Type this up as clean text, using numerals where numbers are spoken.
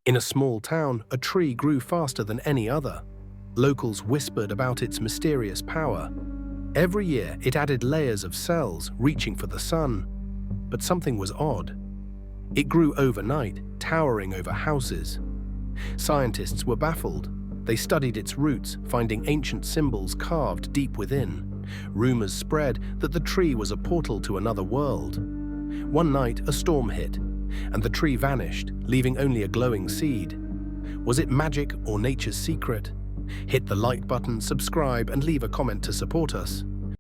In a small town, a tree grew faster than any other. Locals whispered about its mysterious power. Every year, it added layers of cells, reaching for the sun. But something was odd. It grew overnight, towering over houses. Scientists were baffled. They studied its roots, finding ancient symbols carved deep within. Rumors spread that the tree was a portal to another world. One night, a storm hit, and the tree vanished, leaving only a glowing seed. Was it magic or nature's secret? Hit the like button, subscribe, and leave a comment to support us.